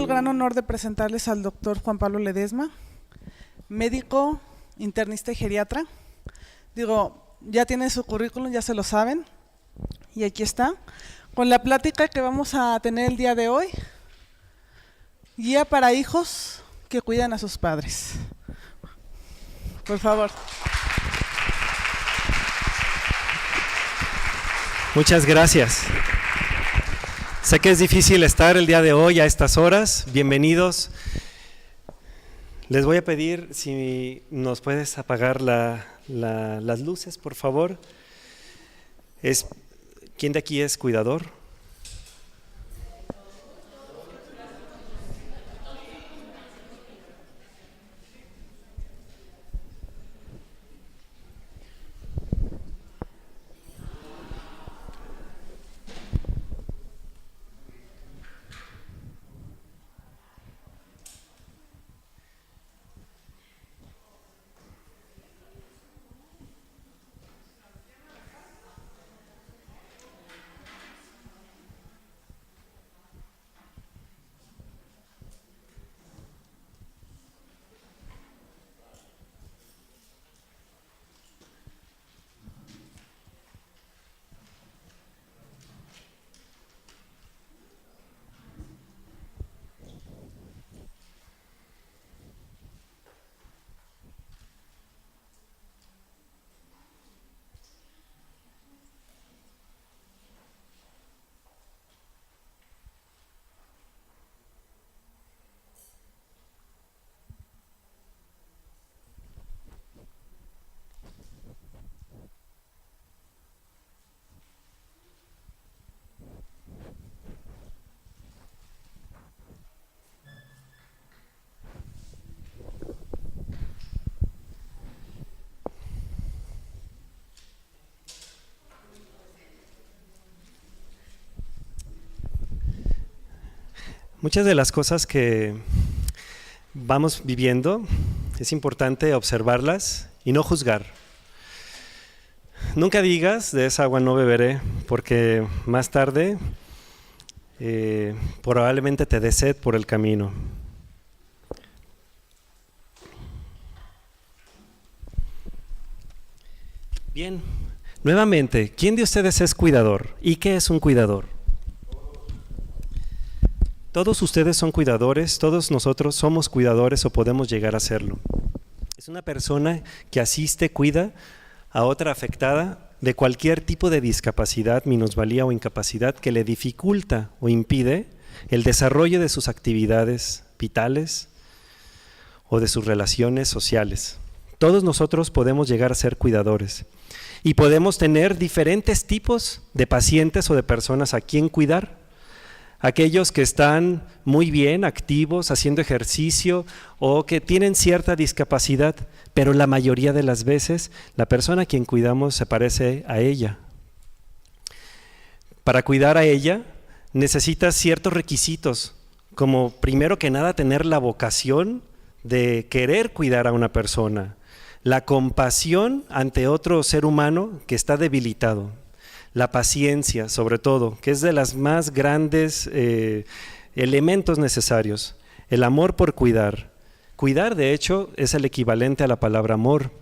el gran honor de presentarles al doctor Juan Pablo Ledesma, médico, internista y geriatra. Ya tiene su currículum, ya se lo saben, y aquí está, con la plática que vamos a tener el día de hoy, guía para hijos que cuidan a sus padres. Por favor. Muchas gracias. Sé que es difícil estar el día de hoy a estas horas. Bienvenidos. Les voy a pedir si nos puedes apagar las luces, por favor. ¿Quién de aquí es cuidador? Muchas de las cosas que vamos viviendo es importante observarlas y no juzgar. Nunca digas de esa agua no beberé, porque más tarde probablemente te dé sed por el camino. Bien, nuevamente, ¿quién de ustedes es cuidador? ¿Y qué es un cuidador? Todos ustedes son cuidadores, todos nosotros somos cuidadores o podemos llegar a serlo. Es una persona que asiste, cuida a otra afectada de cualquier tipo de discapacidad, minusvalía o incapacidad que le dificulta o impide el desarrollo de sus actividades vitales o de sus relaciones sociales. Todos nosotros podemos llegar a ser cuidadores y podemos tener diferentes tipos de pacientes o de personas a quien cuidar. Aquellos que están muy bien, activos, haciendo ejercicio o que tienen cierta discapacidad, pero la mayoría de las veces la persona a quien cuidamos se parece a ella. Para cuidar a ella necesitas ciertos requisitos, como primero que nada tener la vocación de querer cuidar a una persona, la compasión ante otro ser humano que está debilitado. La paciencia, sobre todo, que es de las más grandes elementos necesarios. El amor por cuidar. Cuidar, de hecho, es el equivalente a la palabra amor.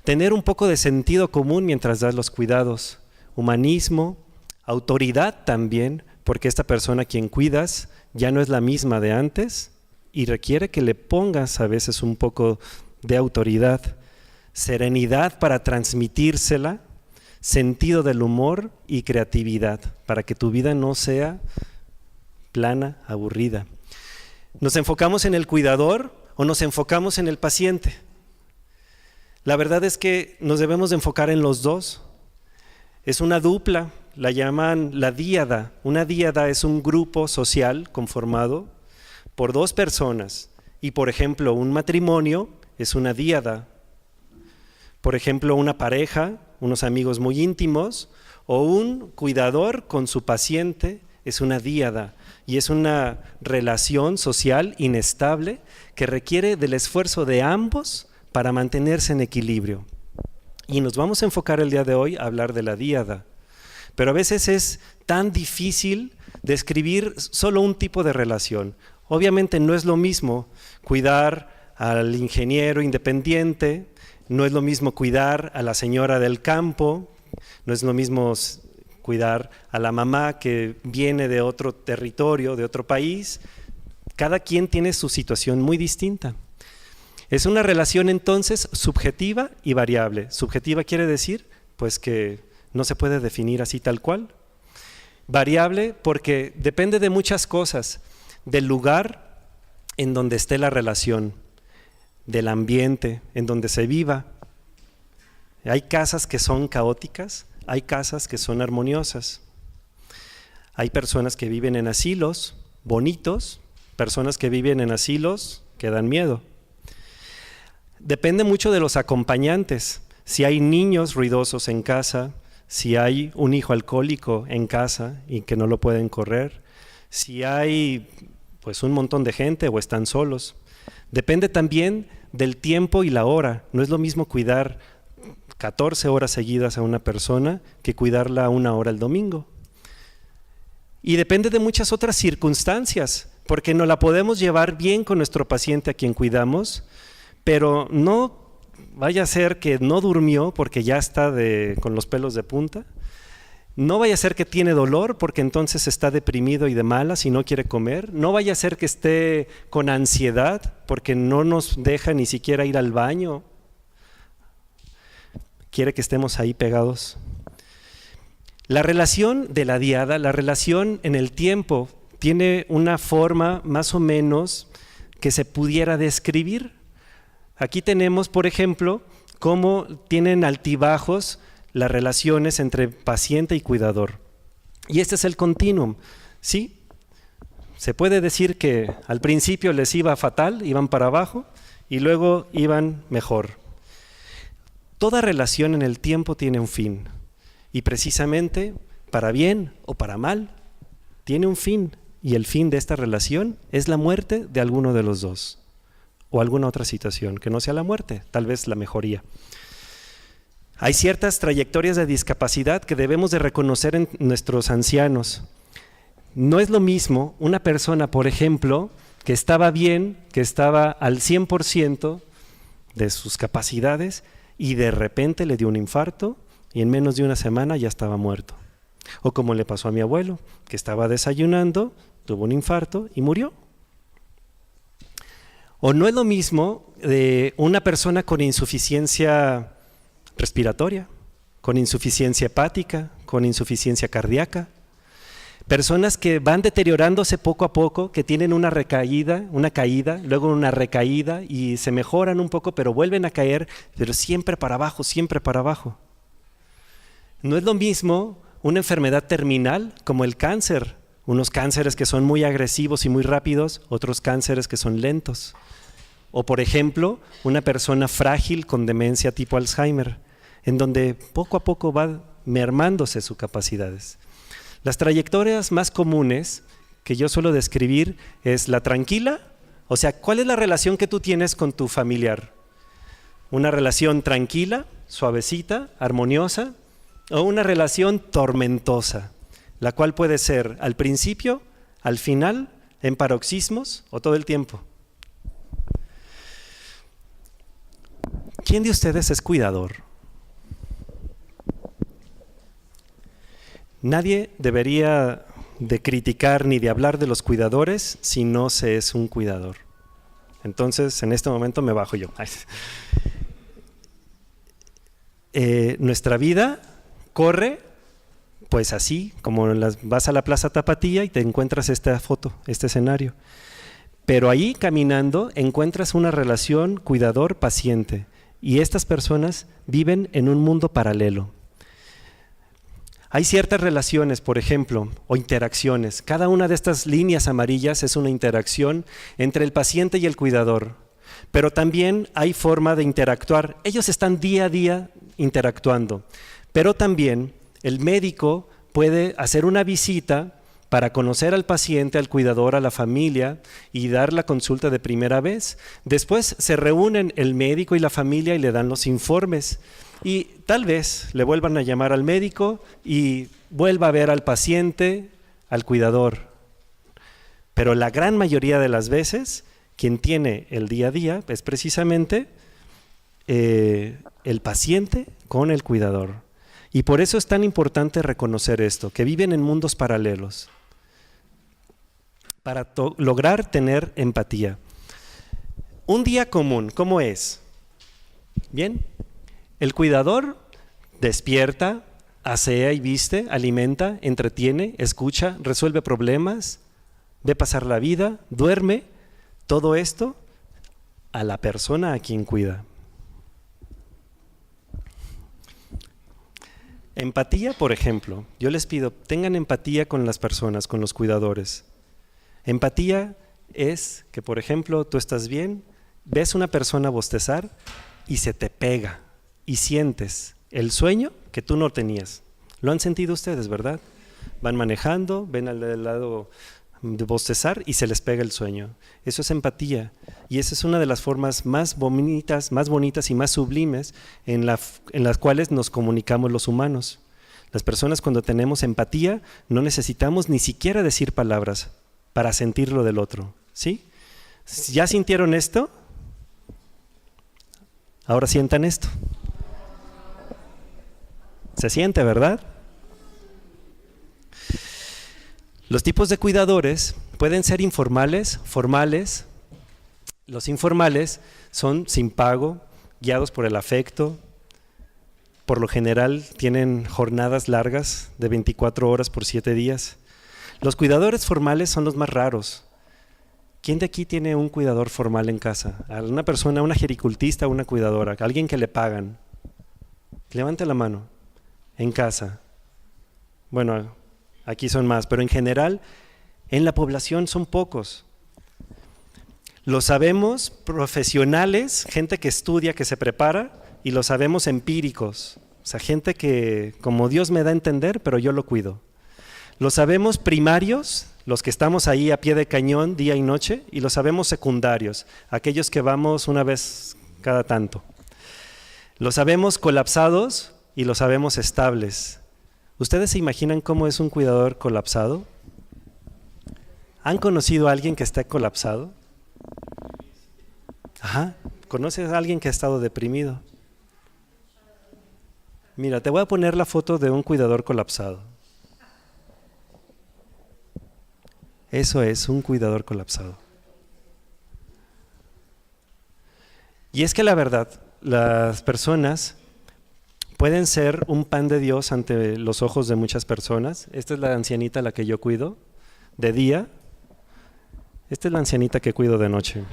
Tener un poco de sentido común mientras das los cuidados. Humanismo, autoridad también, porque esta persona a quien cuidas ya no es la misma de antes y requiere que le pongas a veces un poco de autoridad. Serenidad para transmitírsela. Sentido del humor y creatividad, para que tu vida no sea plana, aburrida. ¿Nos enfocamos en el cuidador o nos enfocamos en el paciente? La verdad es que nos debemos de enfocar en los dos. Es una dupla, la llaman la díada. Una díada es un grupo social conformado por dos personas y, por ejemplo, un matrimonio es una díada. Por ejemplo, una pareja, unos amigos muy íntimos, o un cuidador con su paciente es una díada y es una relación social inestable que requiere del esfuerzo de ambos para mantenerse en equilibrio. Y nos vamos a enfocar el día de hoy a hablar de la díada. Pero a veces es tan difícil describir solo un tipo de relación Obviamente no es lo mismo cuidar al ingeniero independiente, no es lo mismo cuidar a la señora del campo, no es lo mismo cuidar a la mamá que viene de otro territorio, de otro país. Cada quien tiene su situación muy distinta. Es una relación entonces subjetiva y variable. Subjetiva quiere decir pues que no se puede definir así tal cual. Variable porque depende de muchas cosas, del lugar en donde esté la relación, del ambiente en donde se viva. Hay casas que son caóticas, hay casas que son armoniosas. Hay personas que viven en asilos bonitos, personas que viven en asilos que dan miedo. Depende mucho de los acompañantes. Si hay niños ruidosos en casa, si hay un hijo alcohólico en casa y que no lo pueden correr, si hay pues un montón de gente o están solos. Depende también del tiempo y la hora. No es lo mismo cuidar 14 horas seguidas a una persona que cuidarla 1 hora el domingo. Y depende de muchas otras circunstancias, porque no la podemos llevar bien con nuestro paciente a quien cuidamos, pero no vaya a ser que no durmió porque ya está con los pelos de punta, no vaya a ser que tiene dolor porque entonces está deprimido y de malas y no quiere comer, no vaya a ser que esté con ansiedad porque no nos deja ni siquiera ir al baño, quiere que estemos ahí pegados. La relación de la diada, la relación en el tiempo, tiene una forma más o menos que se pudiera describir. Aquí tenemos, por ejemplo, cómo tienen altibajos las relaciones entre paciente y cuidador. Y este es el continuum, ¿sí? Se puede decir que al principio les iba fatal, iban para abajo, y luego iban mejor. Toda relación en el tiempo tiene un fin, y precisamente, para bien o para mal, tiene un fin, y el fin de esta relación es la muerte de alguno de los dos. O alguna otra situación, que no sea la muerte, tal vez la mejoría. Hay ciertas trayectorias de discapacidad que debemos de reconocer en nuestros ancianos. No es lo mismo una persona, por ejemplo, que estaba bien, que estaba al 100% de sus capacidades y de repente le dio un infarto y en menos de una semana ya estaba muerto. O como le pasó a mi abuelo, que estaba desayunando, tuvo un infarto y murió. O no es lo mismo de una persona con insuficiencia respiratoria, con insuficiencia hepática, con insuficiencia cardíaca. Personas que van deteriorándose poco a poco, que tienen una recaída, una caída, luego una recaída y se mejoran un poco, pero vuelven a caer, pero siempre para abajo, siempre para abajo. No es lo mismo una enfermedad terminal como el cáncer. Unos cánceres que son muy agresivos y muy rápidos, otros cánceres que son lentos. O por ejemplo, una persona frágil con demencia tipo Alzheimer, en donde poco a poco va mermándose sus capacidades. Las trayectorias más comunes que yo suelo describir es la tranquila, o sea, ¿cuál es la relación que tú tienes con tu familiar? ¿Una relación tranquila, suavecita, armoniosa? ¿O una relación tormentosa, la cual puede ser al principio, al final, en paroxismos o todo el tiempo? ¿Quién de ustedes es cuidador? Nadie debería de criticar ni de hablar de los cuidadores si no se es un cuidador. Entonces, en este momento me bajo yo. Nuestra vida corre pues así, como vas a la Plaza Tapatía y te encuentras esta foto, este escenario. Pero ahí caminando encuentras una relación cuidador-paciente y estas personas viven en un mundo paralelo. Hay ciertas relaciones, por ejemplo, o interacciones. Cada una de estas líneas amarillas es una interacción entre el paciente y el cuidador. Pero también hay forma de interactuar. Ellos están día a día interactuando. Pero también el médico puede hacer una visita para conocer al paciente, al cuidador, a la familia y dar la consulta de primera vez. Después se reúnen el médico y la familia y le dan los informes. Y tal vez le vuelvan a llamar al médico y vuelva a ver al paciente, al cuidador. Pero la gran mayoría de las veces, quien tiene el día a día es precisamente el paciente con el cuidador. Y por eso es tan importante reconocer esto, que viven en mundos paralelos, para lograr tener empatía. Un día común, ¿cómo es? Bien, el cuidador despierta, asea y viste, alimenta, entretiene, escucha, resuelve problemas, ve pasar la vida, duerme, todo esto a la persona a quien cuida. Empatía, por ejemplo, yo les pido, tengan empatía con las personas, con los cuidadores. Empatía es que, por ejemplo, tú estás bien, ves una persona bostezar y se te pega y sientes el sueño que tú no tenías. Lo han sentido ustedes, ¿verdad? Van manejando, ven al lado de bostezar y se les pega el sueño. Eso es empatía, y esa es una de las formas más bonitas y más sublimes en las cuales nos comunicamos los humanos. Las personas, cuando tenemos empatía, no necesitamos ni siquiera decir palabras para sentir lo del otro, ¿sí? ¿Ya sintieron esto? Ahora sientan esto. Se siente, ¿verdad? Los tipos de cuidadores pueden ser informales, formales. Los informales son sin pago, guiados por el afecto. Por lo general tienen jornadas largas de 24 horas por 7 días. Los cuidadores formales son los más raros. ¿Quién de aquí tiene un cuidador formal en casa? ¿Una persona, una gericultista o una cuidadora? ¿Alguien que le pagan? Levante la mano. En casa. Bueno, aquí son más, pero en general, en la población son pocos. Lo sabemos profesionales, gente que estudia, que se prepara, y lo sabemos empíricos. O sea, gente que, como Dios me da a entender, pero yo lo cuido. Lo sabemos primarios, los que estamos ahí a pie de cañón día y noche, y lo sabemos secundarios, aquellos que vamos una vez cada tanto. Lo sabemos colapsados y lo sabemos estables. ¿Ustedes se imaginan cómo es un cuidador colapsado? ¿Han conocido a alguien que esté colapsado? Ajá, ¿conoces a alguien que ha estado deprimido? Mira, te voy a poner la foto de un cuidador colapsado. Eso es un cuidador colapsado. Y es que la verdad, las personas pueden ser un pan de Dios ante los ojos de muchas personas. Esta es la ancianita a la que yo cuido de día. Esta es la ancianita que cuido de noche.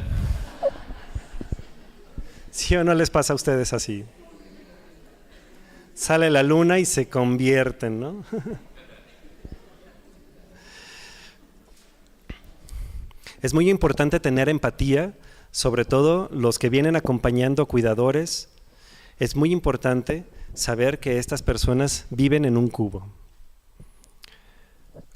¿Sí o no les pasa a ustedes así? Sale la luna y se convierten, ¿no? Es muy importante tener empatía, sobre todo los que vienen acompañando cuidadores. Es muy importante saber que estas personas viven en un cubo.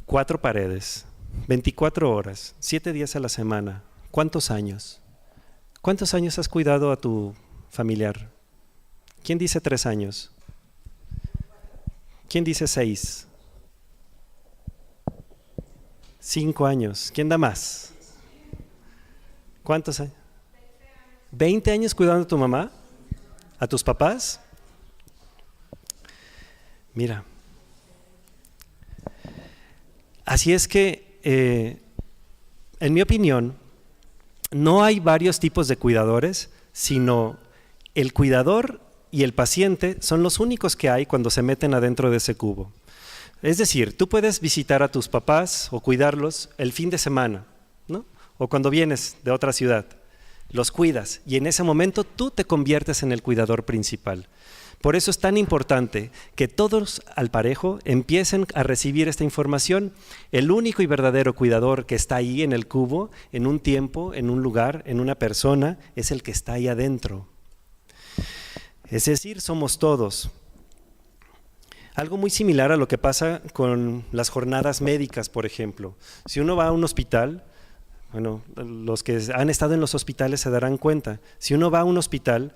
4 paredes, 24 horas, 7 días a la semana. ¿Cuántos años? ¿Cuántos años has cuidado a tu familiar? ¿Quién dice 3 años? ¿Quién dice 6? 5 años. ¿Quién da más? ¿Cuántos años? 20 años cuidando a tu mamá, a tus papás. Mira, así es que, en mi opinión, no hay varios tipos de cuidadores, sino el cuidador y el paciente son los únicos que hay cuando se meten adentro de ese cubo. Es decir, tú puedes visitar a tus papás o cuidarlos el fin de semana, ¿no? O cuando vienes de otra ciudad, los cuidas y en ese momento tú te conviertes en el cuidador principal. Por eso es tan importante que todos al parejo empiecen a recibir esta información. El único y verdadero cuidador que está ahí en el cubo, en un tiempo, en un lugar, en una persona, es el que está ahí adentro. Es decir, somos todos. Algo muy similar a lo que pasa con las jornadas médicas, por ejemplo. Si uno va a un hospital, bueno, los que han estado en los hospitales se darán cuenta. Si uno va a un hospital,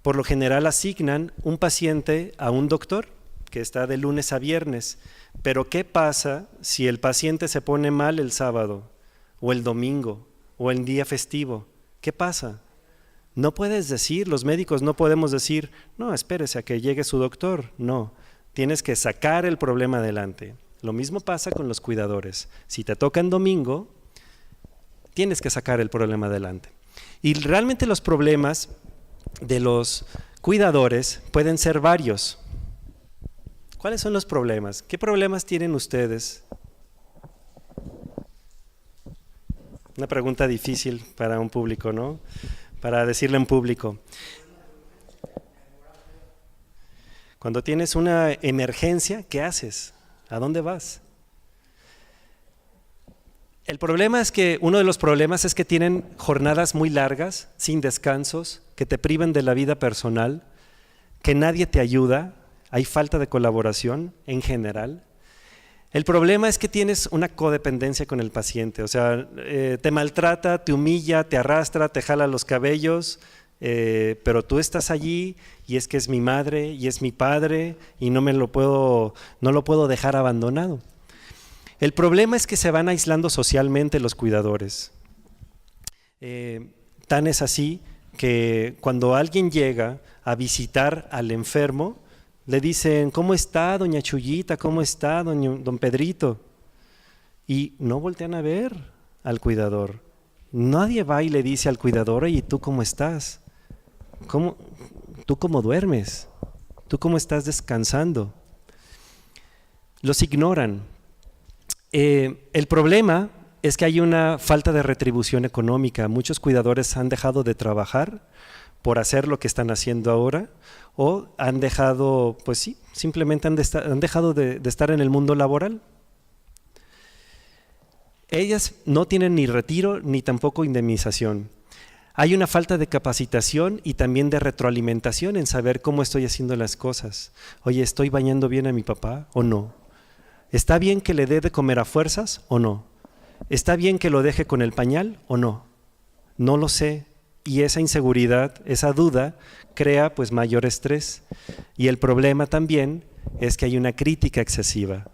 por lo general asignan un paciente a un doctor que está de lunes a viernes. Pero ¿qué pasa si el paciente se pone mal el sábado o el domingo o el día festivo. ¿Qué pasa? No puedes decir, los médicos no podemos decir, no, espérese a que llegue su doctor. No, tienes que sacar el problema adelante. Lo mismo pasa con los cuidadores. Si te toca en domingo, tienes que sacar el problema adelante. Y realmente los problemas de los cuidadores pueden ser varios. ¿Cuáles son los problemas? ¿Qué problemas tienen ustedes? Una pregunta difícil para un público, ¿no? Para decirle en público. Cuando tienes una emergencia, ¿qué haces? ¿A dónde vas? El problema es que, uno de los problemas es que tienen jornadas muy largas, sin descansos, que te privan de la vida personal, que nadie te ayuda, hay falta de colaboración en general. El problema es que tienes una codependencia con el paciente, o sea, te maltrata, te humilla, te arrastra, te jala los cabellos, pero tú estás allí y es que es mi madre y es mi padre y no lo puedo dejar abandonado. El problema es que se van aislando socialmente los cuidadores. Tan es así que cuando alguien llega a visitar al enfermo, le dicen, ¿cómo está doña Chuyita? ¿Cómo está don Pedrito? Y no voltean a ver al cuidador. Nadie va y le dice al cuidador, ¿y tú cómo estás? ¿Tú cómo duermes? ¿Tú cómo estás descansando? Los ignoran. El problema es que hay una falta de retribución económica. Muchos cuidadores han dejado de trabajar por hacer lo que están haciendo ahora, o han dejado, pues sí, simplemente han dejado de estar en el mundo laboral. Ellas no tienen ni retiro ni tampoco indemnización. Hay una falta de capacitación y también de retroalimentación en saber cómo estoy haciendo las cosas. Oye, ¿estoy bañando bien a mi papá o no? ¿Está bien que le dé de comer a fuerzas o no? ¿Está bien que lo deje con el pañal o no? No lo sé. Y esa inseguridad, esa duda, crea pues mayor estrés. Y el problema también es que hay una crítica excesiva.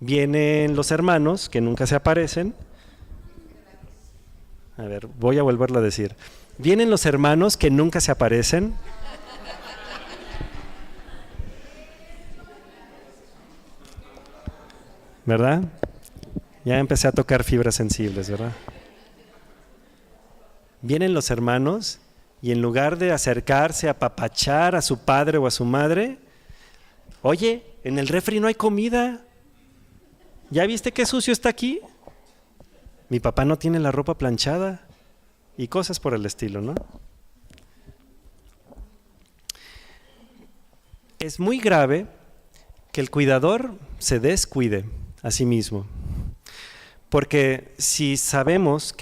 Vienen los hermanos que nunca se aparecen. A ver, voy a volverlo a decir. Vienen los hermanos que nunca se aparecen. ¿Verdad? Ya empecé a tocar fibras sensibles, ¿verdad? Vienen los hermanos y en lugar de acercarse a apapachar a su padre o a su madre, oye, en el refri no hay comida. ¿Ya viste qué sucio está aquí? Mi papá no tiene la ropa planchada y cosas por el estilo, ¿no? Es muy grave que el cuidador se descuide a sí mismo, porque si sabemos que